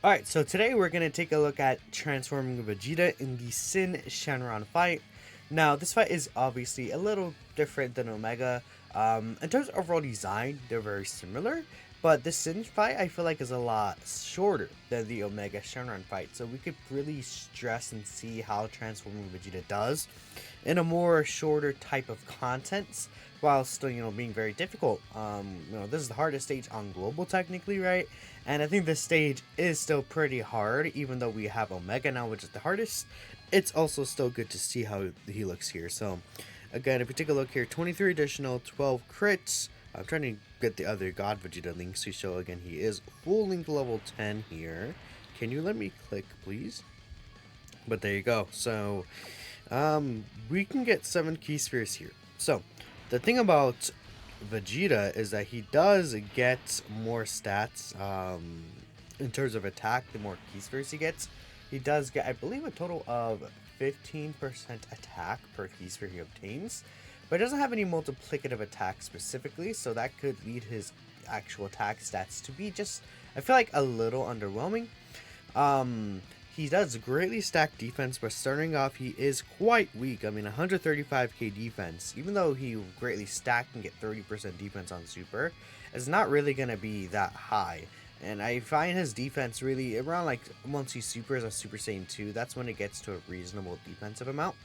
Alright, so today we're going to take a look at transforming Vegeta in the Sin Shenron fight. Now, this fight is obviously a little different than Omega. In terms of overall design, they're very similar, but the Sin fight I feel like is a lot shorter than the Omega Shenron fight, so we could really stress and see how transforming Vegeta does in a more shorter type of content, while still, being very difficult. This is the hardest stage on global technically, right? And I think this stage is still pretty hard, even though we have Omega now, which is the hardest. It's also still good to see how he looks here. So, again, if we take a look here, 23 additional, 12 crits. I'm trying to get the other God Vegeta links to show again. He is full link level 10 here. Can you let me click, please? But there you go. So, we can get 7 key spheres here. So, the thing about Vegeta is that he does get more stats in terms of attack the more key spheres he gets. He does get, I believe, a total of 15% attack per key sphere he obtains, but it doesn't have any multiplicative attack specifically, so that could lead his actual attack stats to be just, I feel like, a little underwhelming. He does greatly stack defense, but starting off, he is quite weak. I mean, 135k defense, even though he greatly stacked and get 30% defense on Super, is not really going to be that high. And I find his defense really around, like, once he supers a Super Saiyan 2, that's when it gets to a reasonable defensive amount.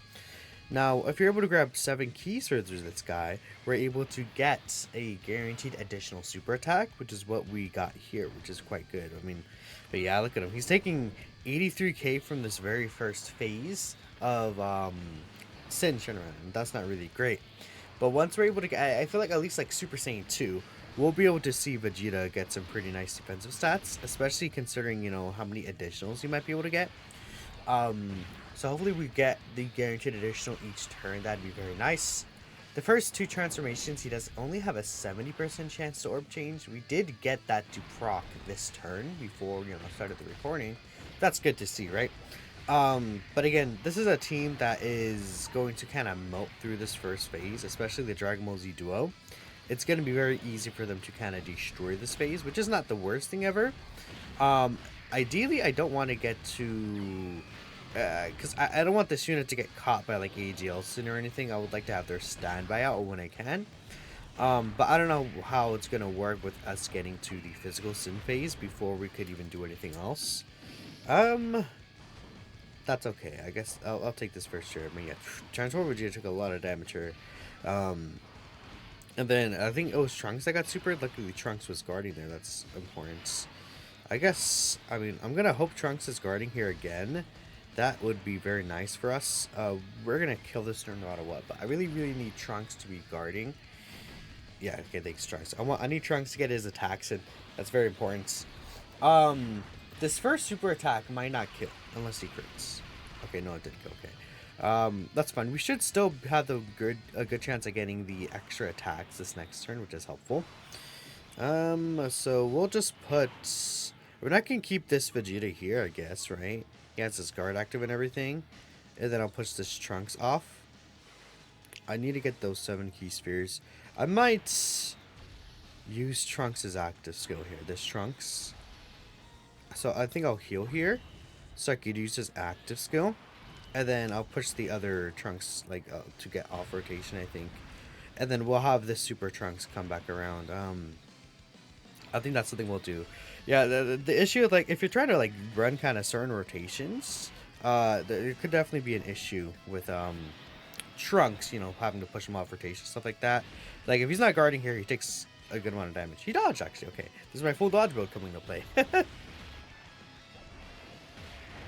Now, if you're able to grab 7 key swords with this guy, we're able to get a guaranteed additional super attack, which is what we got here, which is quite good. I mean, but yeah, look at him. He's taking 83k from this very first phase of Sin Shenron, and that's not really great. But once we're able to get, I feel like at least like Super Saiyan 2, we'll be able to see Vegeta get some pretty nice defensive stats, especially considering, how many additionals you might be able to get. So hopefully we get the guaranteed additional each turn. That'd be very nice. The first 2 transformations, he does only have a 70% chance to orb change. We did get that to proc this turn before, started the recording. That's good to see, right? But again, this is a team that is going to kind of melt through this first phase, especially the Dragon Ball Z duo. It's going to be very easy for them to kind of destroy this phase, which is not the worst thing ever. Ideally, I don't want to get to... because I don't want this unit to get caught by like AGL Sin or anything. I would like to have their standby out when I can. But I don't know how it's going to work with us getting to the physical Sin phase before we could even do anything else. That's okay. I guess I'll take this first share. I mean, yeah, Transform Vegeta took a lot of damage here. And then I think it was Trunks that got super. Luckily, Trunks was guarding there. That's important. I guess, I mean, I'm going to hope Trunks is guarding here again. That would be very nice for us. We're going to kill this turn no matter what, but I really need Trunks to be guarding. Yeah, okay, thanks, Trunks. I need Trunks to get his attacks in. That's very important. This first super attack might not kill unless he crits. Okay, no, it didn't kill. Okay. That's fine. We should still have a good chance of getting the extra attacks this next turn, which is helpful. So we'll just put... We're not going to keep this Vegeta here, I guess, right? He has his guard active and everything. And then I'll push this Trunks off. I need to get those 7 key spheres. I might use Trunks' active skill here. This Trunks. So I think I'll heal here. So I could use his active skill. And then I'll push the other Trunks like to get off rotation, I think. And then we'll have this Super Trunks come back around. I think that's something we'll do. Yeah, the issue, like, if you're trying to, like, run kind of certain rotations, there could definitely be an issue with, Trunks, having to push him off rotation, stuff like that. Like, if he's not guarding here, he takes a good amount of damage. He dodged, actually. Okay, this is my full dodge build coming to play.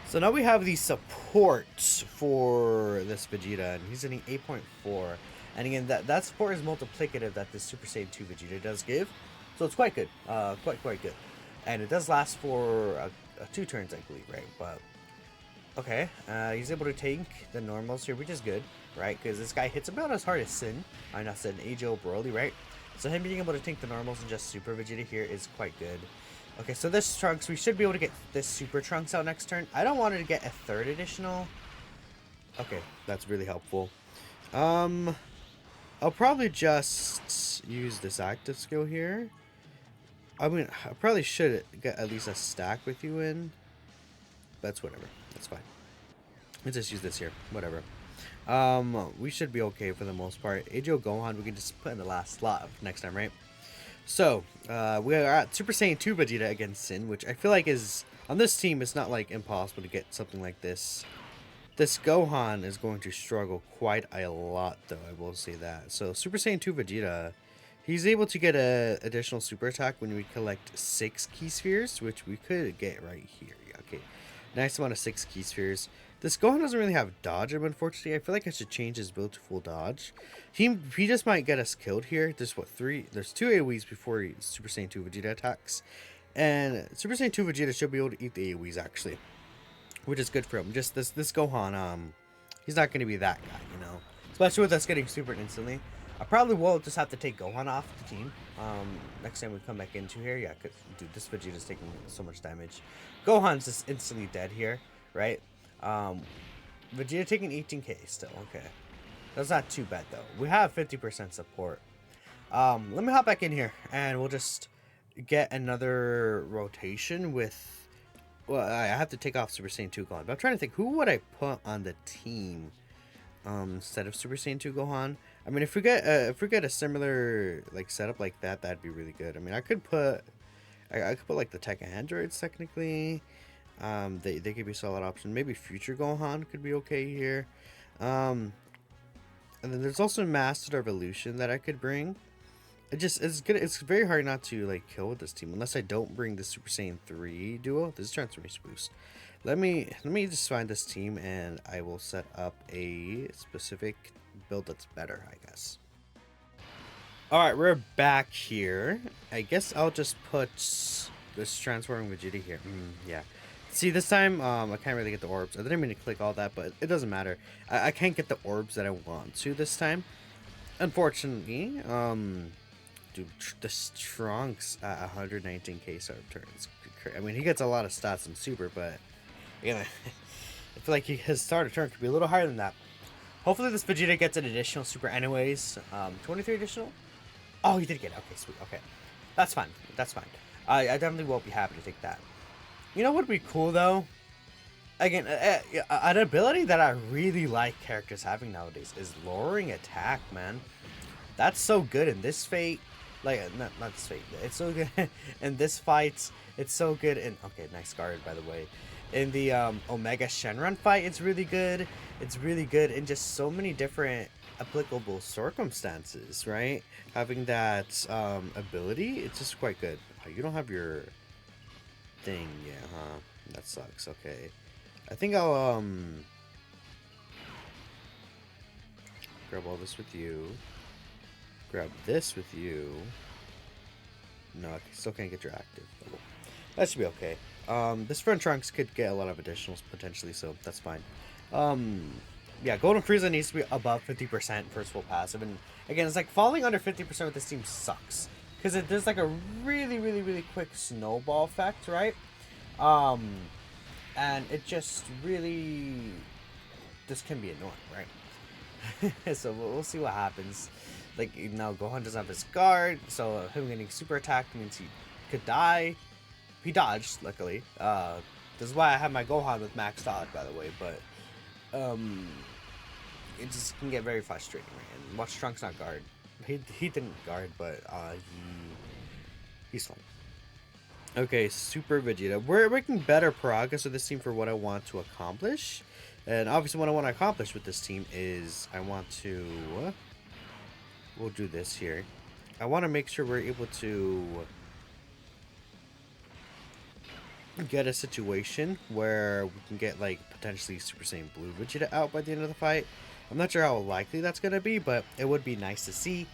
So now we have the support for this Vegeta, and he's getting 8.4. And again, that support is multiplicative that the Super Saiyan 2 Vegeta does give. So it's quite good, quite good. And it does last for 2 turns, I believe, right? But, okay, he's able to take the normals here, which is good, right? Because this guy hits about as hard as Sin. I'm not Sin, AGL Broly, right? So him being able to take the normals and just Super Vegeta here is quite good. Okay, so this Trunks, we should be able to get this Super Trunks out next turn. I don't want it to get a 3rd additional. Okay, that's really helpful. I'll probably just use this active skill here. I mean, I probably should get at least a stack with you in. That's whatever. That's fine. Let's just use this here. Whatever. We should be okay for the most part. Ajo Gohan, we can just put in the last slot next time, right? So, we are at Super Saiyan 2 Vegeta against Sin, which I feel like is, on this team, it's not, like, impossible to get something like this. This Gohan is going to struggle quite a lot, though, I will say that. So, Super Saiyan 2 Vegeta, he's able to get a additional super attack when we collect 6 Key Spheres, which we could get right here. Yeah, okay, nice amount of 6 Key Spheres. This Gohan doesn't really have dodge, unfortunately. I feel like I should change his build to full dodge. He just might get us killed here. There's what, 3? There's 2 AoEs before Super Saiyan 2 Vegeta attacks. And Super Saiyan 2 Vegeta should be able to eat the AoEs, actually. Which is good for him. Just this Gohan, he's not going to be that guy, you know. Especially with us getting super instantly. I probably will just have to take Gohan off the team. Next time we come back into here. Yeah, because, dude, this Vegeta's taking so much damage. Gohan's just instantly dead here, right? Vegeta taking 18k still, okay. That's not too bad though. We have 50% support. Let me hop back in here and we'll just get another rotation with, well, I have to take off Super Saiyan 2 Gohan, but I'm trying to think, who would I put on the team instead of Super Saiyan 2 Gohan? I mean, if we get a similar like setup like that, that'd be really good. I mean, I could put like the tech androids technically. They could be a solid option. Maybe Future Gohan could be okay here. And then there's also Master Evolution that I could bring. It's good. It's very hard not to like kill with this team unless I don't bring the Super Saiyan 3 duo. This is transformation boost. Let me just find this team and I will set up a specific build that's better, I guess. All right, we're back here. I guess I'll just put this transforming Vegeta here. Yeah. See, this time, I can't really get the orbs. I didn't mean to click all that, but it doesn't matter. I can't get the orbs that I want to this time. Unfortunately, dude, this Trunks at 119k start turns. I mean, he gets a lot of stats in Super, but, you know, I feel like his starter turn could be a little higher than that. Hopefully this Vegeta gets an additional Super anyways. 23 additional? Oh, he did get it. Okay, sweet. Okay. That's fine. That's fine. I definitely will be happy to take that. You know what would be cool though? Again, an ability that I really like characters having nowadays is lowering attack, man. That's so good in this fate. Like, not this fate. It's so good in this fight. It's so good in, okay, nice guard by the way. In the Omega Shenron fight, it's really good. It's really good in just so many different applicable circumstances, right? Having that ability, it's just quite good. Oh, you don't have your thing yet, huh? That sucks. Okay, I think I'll grab all this with you, grab this with you. No, I still can't get your active. That should be okay. This front Trunks could get a lot of additionals potentially, so that's fine. Yeah, Golden Frieza needs to be above 50% for his full passive, and again, it's like falling under 50% with this team sucks. Because there's like a really quick snowball effect, right? And it just really, this can be annoying, right? So we'll see what happens. Like, now Gohan doesn't have his guard, so him getting super attacked means he could die. He dodged, luckily. This is why I have my Gohan with max dodge, by the way, but it just can get very frustrating, right? And watch Trunks not guard. He didn't guard, but he's fine. Okay, Super Vegeta. We're making better progress with this team for what I want to accomplish. And obviously what I want to accomplish with this team is I want to, we'll do this here. I want to make sure we're able to get a situation where we can get like potentially Super Saiyan Blue Vegeta out by the end of the fight. I'm not sure how likely that's going to be, but it would be nice to see.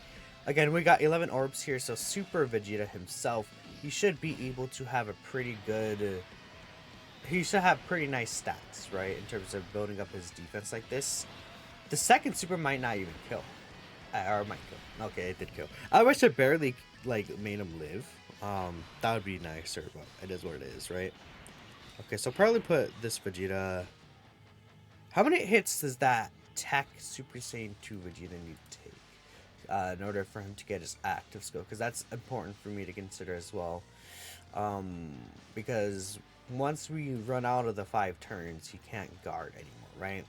Again, we got 11 orbs here, so Super Vegeta himself, he should be able to have a pretty good, he should have pretty nice stats, right, in terms of building up his defense like this. The second Super might not even kill, or might kill. Okay, it did kill. I wish it barely, like, made him live. That would be nicer, but it is what it is, right? Okay, so probably put this Vegeta. How many hits does that Tech Super Saiyan 2 Vegeta need to take in order for him to get his active skill? Because that's important for me to consider as well. Because once we run out of the 5 turns, he can't guard anymore, right?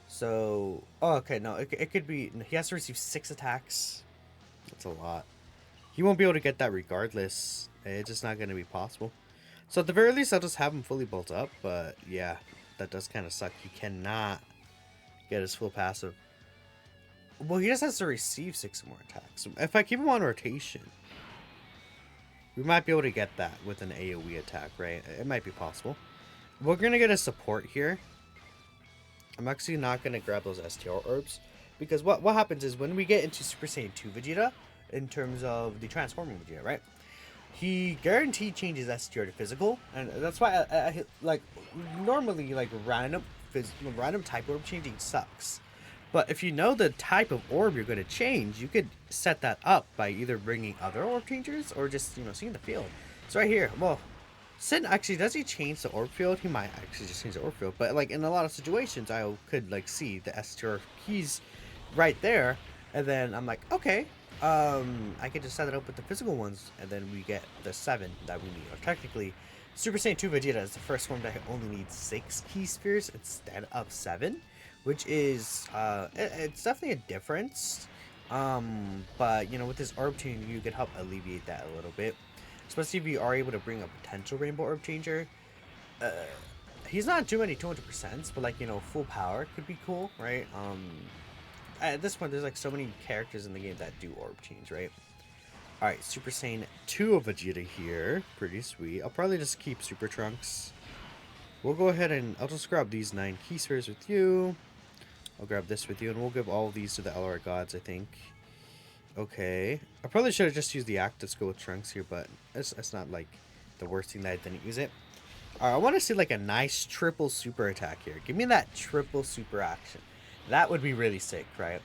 So, oh, okay, no, it could be, he has to receive 6 attacks. That's a lot. He won't be able to get that regardless. It's just not going to be possible. So at the very least, I'll just have him fully built up. But yeah, that does kind of suck. He cannot get his full passive. Well, he just has to receive 6 more attacks. If I keep him on rotation, we might be able to get that with an AoE attack, right? It might be possible. We're going to get a support here. I'm actually not going to grab those STR orbs. Because what happens is when we get into Super Saiyan 2 Vegeta, in terms of the transforming Vegeta, right? He guaranteed changes STR to physical. And that's why I like, normally, like, random type orb changing sucks. But if you know the type of orb you're going to change, you could set that up by either bringing other orb changers or just, seeing the field. So right here, well, Sin actually, does he change the orb field? He might actually just change the orb field. But like in a lot of situations, I could like see the STR keys right there. And then I'm like, okay, I could just set it up with the physical ones. And then we get the 7 that we need. Or technically, Super Saiyan 2 Vegeta is the first form that only needs 6 key spheres instead of 7. Which is, it's definitely a difference. But, with this orb change, you could help alleviate that a little bit. Especially if you are able to bring a potential rainbow orb changer. He's not too many 200%, but, like, full power could be cool, right? At this point, there's, like, so many characters in the game that do orb change, right? Alright, Super Saiyan 2 of Vegeta here. Pretty sweet. I'll probably just keep Super Trunks. We'll go ahead and I'll just grab these 9 key spheres with you. I'll grab this with you, and we'll give all of these to the LR gods, I think. Okay. I probably should have just used the active skill with Trunks here, but it's not, like, the worst thing that I didn't use it. Alright, I want to see, like, a nice triple super attack here. Give me that triple super action. That would be really sick, right?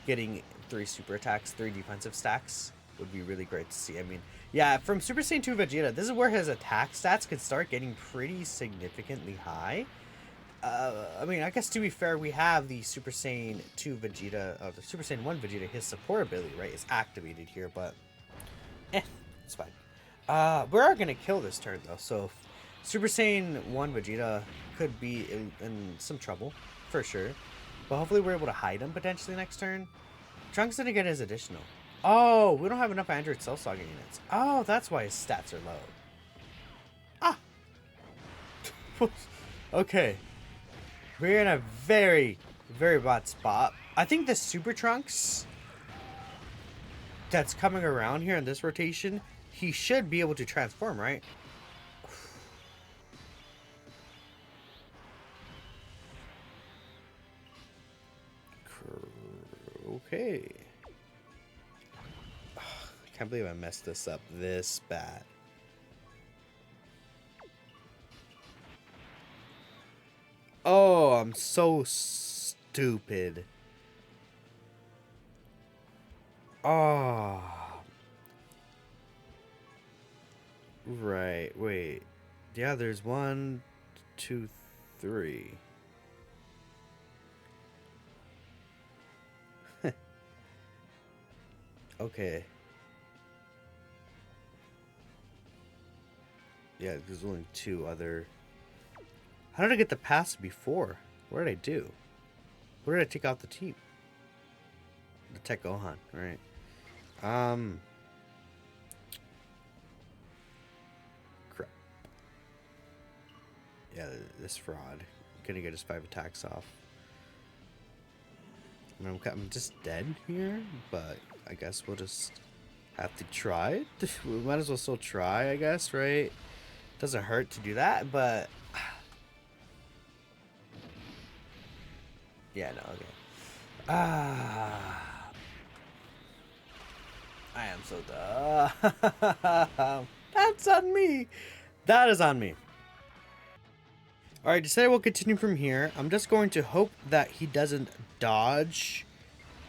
Getting 3 super attacks, 3 defensive stacks would be really great to see. I mean, yeah, from Super Saiyan 2 Vegeta, this is where his attack stats could start getting pretty significantly high. I mean, I guess to be fair, we have the Super Saiyan 2 Vegeta, the Super Saiyan 1 Vegeta, his support ability, right, is activated here, but it's fine. We are gonna kill this turn though, so Super Saiyan 1 Vegeta could be in some trouble, for sure. But hopefully we're able to hide him potentially next turn. Trunks didn't get his additional. Oh, we don't have enough Android Cell Saga units. Oh, that's why his stats are low. Ah! Okay. We're in a very, very bad spot. I think the Super Trunks that's coming around here in this rotation, he should be able to transform, right? Okay. I can't believe I messed this up this bad. Oh, I'm so stupid. Oh. Right, wait. Yeah, there's 1, 2, 3. Okay. Yeah, there's only 2 other... How did I get the pass before? What did I do? Where did I take out the team? The Tech Gohan, right? Crap. Yeah, this fraud. Gonna get his 5 attacks off. I mean, I'm just dead here, but I guess we'll just have to try it. We might as well still try, I guess, right? Doesn't hurt to do that, but... Yeah, no, okay. I am so dumb. That's on me. That is on me. Alright, decided we'll continue from here. I'm just going to hope that he doesn't dodge.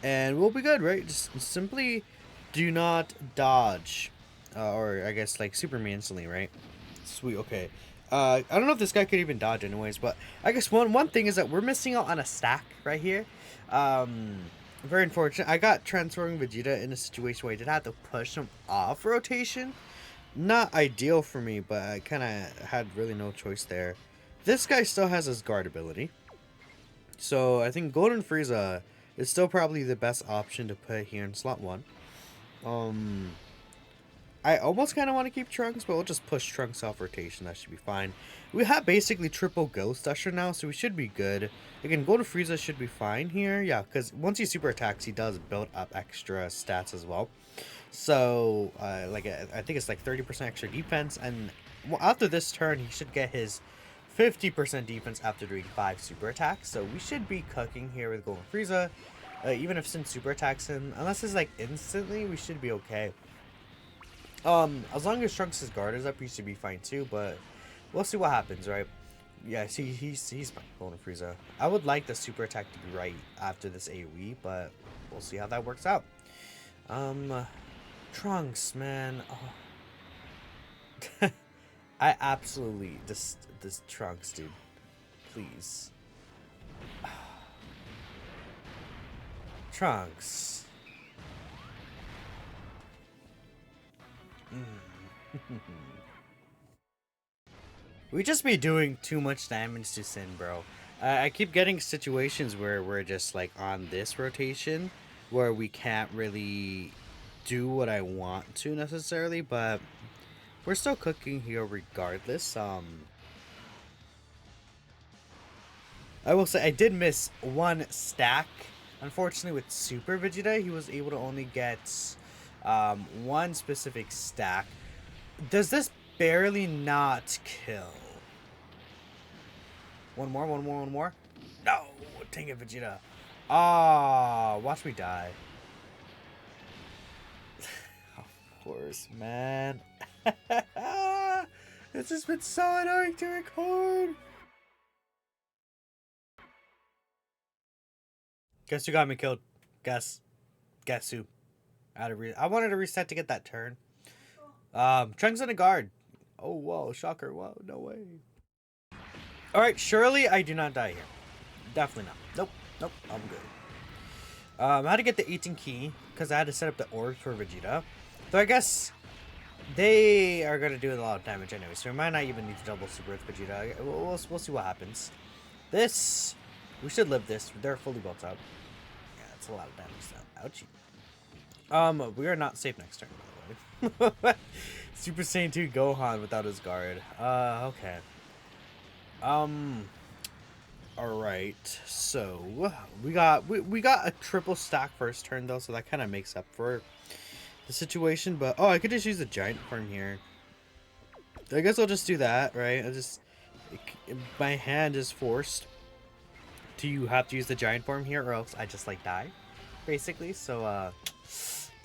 And we'll be good, right? Just simply do not dodge. Or I guess like super me instantly, right? Sweet, okay. I don't know if this guy could even dodge anyways, but I guess one thing is that we're missing out on a stack right here. Very unfortunate. I got transforming Vegeta in a situation where I did have to push him off rotation. Not ideal for me, but I kind of had really no choice there. This guy still has his guard ability. So I think Golden Frieza is still probably the best option to put here in slot 1. Um, I almost kind of want to keep Trunks, but we'll just push Trunks off rotation. That should be fine. We have basically triple Ghost Usher now, so we should be good. Again, Golden Frieza should be fine here. Yeah, because once he super attacks, he does build up extra stats as well. So, I think it's like 30% extra defense. And after this turn, he should get his 50% defense after doing 5 super attacks. So we should be cooking here with Golden Frieza. Even if Sin super attacks him, unless it's like instantly, we should be okay. As long as Trunks' guard is up, he should be fine too, but we'll see what happens, right? Yeah, see, he's fine, Golden Frieza. I would like the super attack to be right after this AoE, but we'll see how that works out. Trunks, man. Oh. I absolutely, this Trunks, dude. Please. Trunks. We just be doing too much damage to Sin, bro. I keep getting situations where we're just like on this rotation where we can't really do what I want to necessarily, but we're still cooking here regardless. I will say I did miss one stack. Unfortunately, with Super Vegeta, he was able to only get one specific stack. Does this barely not kill? One more. No! Dang it, Vegeta. Ah, watch me die. Of course, man. This has been so annoying to record. Guess who got me killed? Guess who? I wanted to reset to get that turn. Trunks on a guard. Oh, whoa, shocker. Whoa, no way. Alright, surely I do not die here. Definitely not. Nope, I'm good. I had to get the 18 key, because I had to set up the orbs for Vegeta. So I guess they are going to do a lot of damage anyway, so we might not even need to double super with Vegeta. We'll see what happens. This, we should live this. They're fully built up. Yeah, it's a lot of damage now. Ouchie. We are not safe next turn, by the way. Super Saiyan 2 Gohan without his guard. Okay. Alright, so we got a triple stack first turn though, so that kind of makes up for the situation. But I could just use a giant form here. I guess I'll just do that, right? My hand is forced to have to use the giant form here, or else I just like die, basically. So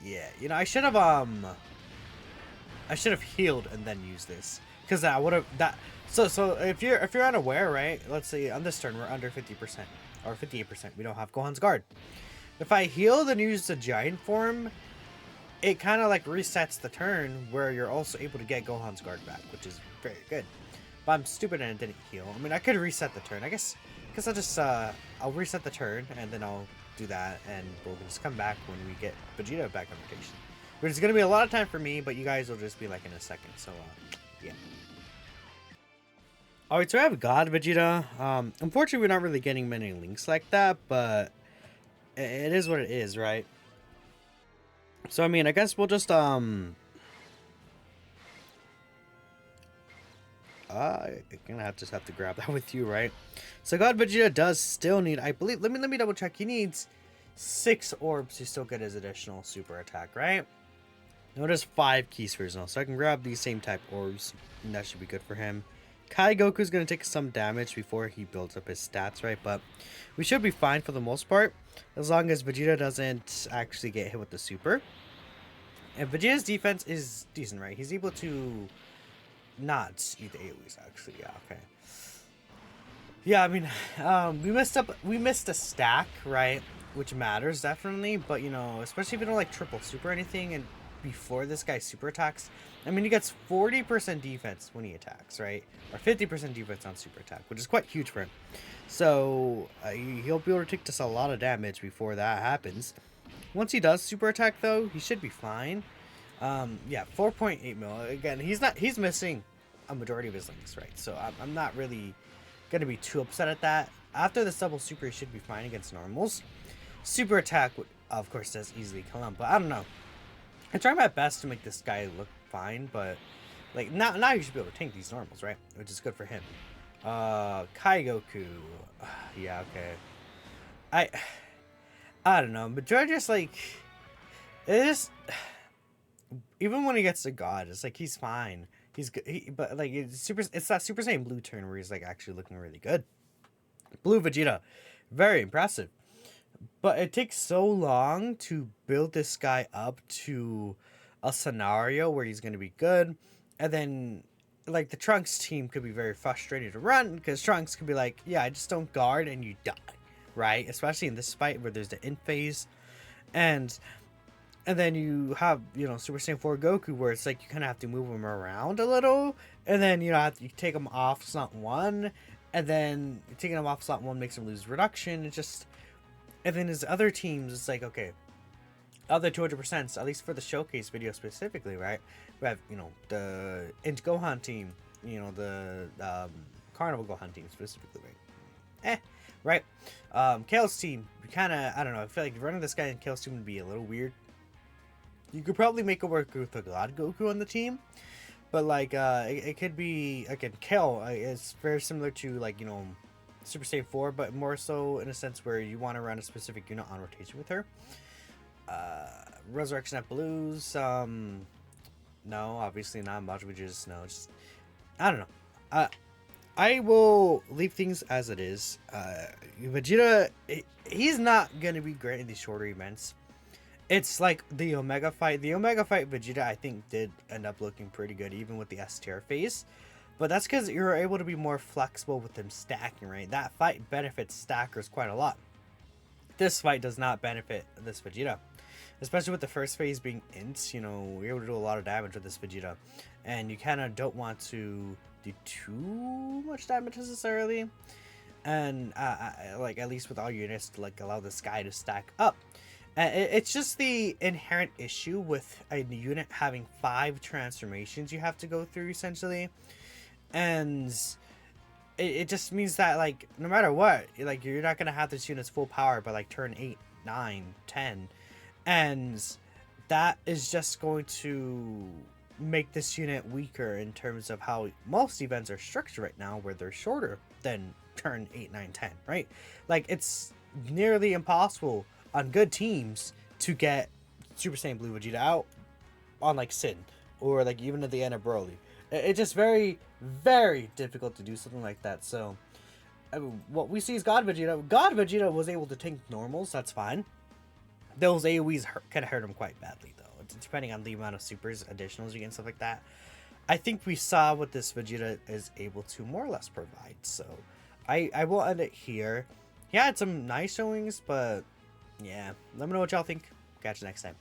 yeah, you know, I should have healed and then used this, because I would have that. So if you're unaware, right? Let's say on this turn we're under 50% or 58%. We don't have Gohan's guard. If I heal and use the giant form, it kind of like resets the turn where you're also able to get Gohan's guard back, which is very good. But I'm stupid and it didn't heal. I mean, I could reset the turn. I guess I'll just I'll reset the turn and then I'll do that, and we'll just come back when we get Vegeta back on rotation. But it's gonna be a lot of time for me, but you guys will just be like in a second. So yeah. Alright, so I have God Vegeta. Unfortunately, we're not really getting many links like that, but it is what it is, right? So, I mean, I guess we'll just, I'm gonna just have to grab that with you, right? So, God Vegeta does still need, I believe, let me double check. He needs 6 orbs to still get his additional super attack, right? Notice 5 keys for his own, so I can grab these same type orbs, and that should be good for him. Kai Goku's going to take some damage before he builds up his stats, right? But we should be fine for the most part, as long as Vegeta doesn't actually get hit with the super. And Vegeta's defense is decent, right? He's able to not eat the AoEs, actually. Yeah, okay. Yeah, I mean, we missed a stack, right? Which matters, definitely. But, you know, especially if you don't like triple super or anything, and before this guy super attacks, I mean, he gets 40% defense when he attacks, right? Or 50% defense on super attack, which is quite huge for him. So he'll be able to take just a lot of damage before that happens. Once he does super attack, though, he should be fine. Yeah, 4.8 mil. Again, he's missing a majority of his links, right? So I'm not really gonna be too upset at that. After the double super, he should be fine against normals. Super attack would, of course, does easily kill him, but I don't know. I try my best to make this guy look fine, but like now you should be able to tank these normals, right? Which is good for him. Kai Goku. Yeah, okay. I I don't know, but George just like it is. Even when he gets to God, it's like he's fine. He's good, but like it's that Super Saiyan Blue turn where he's like actually looking really good. Blue Vegeta, very impressive. But it takes so long to build this guy up to a scenario where he's gonna be good, and then like the Trunks team could be very frustrated to run because Trunks could be like, yeah, I just don't guard and you die, right? Especially in this fight where there's the in phase, and and then you have, Super Saiyan 4 Goku, where it's like you kind of have to move him around a little. And then, you take him off slot 1. And then taking him off slot 1 makes him lose reduction. It's just. And then his other teams, it's like, okay. Other 200%, at least for the showcase video specifically, right? We have, the Inch Gohan team. The Carnival Gohan team specifically, right? Right? Kale's team, kind of, I don't know. I feel like running this guy in Kale's team would be a little weird. You could probably make it work with a God Goku on the team, but like it could be again Kale is very similar to like Super Saiyan 4, but more so in a sense where you want to run a specific unit on rotation with her. Resurrection at Blues, no, obviously not much. We just I don't know. I will leave things as it is. Vegeta, he's not gonna be great in these shorter events. It's like the Omega fight. The Omega fight Vegeta, I think, did end up looking pretty good, even with the S tier phase. But that's because you're able to be more flexible with them stacking, right? That fight benefits stackers quite a lot. This fight does not benefit this Vegeta. Especially with the first phase being int, you're able to do a lot of damage with this Vegeta. And you kind of don't want to do too much damage necessarily. And, like, at least with all units, to, like, allow this guy to stack up. It's just the inherent issue with a unit having 5 transformations you have to go through, essentially. And it just means that, like, no matter what, like, you're not going to have this unit's full power by, like, turn 8, 9, 10. And that is just going to make this unit weaker in terms of how most events are structured right now, where they're shorter than turn 8, 9, 10, right? Like, it's nearly impossible on good teams to get Super Saiyan Blue Vegeta out on like Sin or like even at the end of Broly. It's just very, very difficult to do something like that. So I mean, what we see is God Vegeta. God Vegeta was able to tank normals. That's fine. Those AoEs can hurt him quite badly though. It's depending on the amount of supers, additionals you get and stuff like that. I think we saw what this Vegeta is able to more or less provide. So I will end it here. He had some nice showings, but yeah, let me know what y'all think. Catch you next time.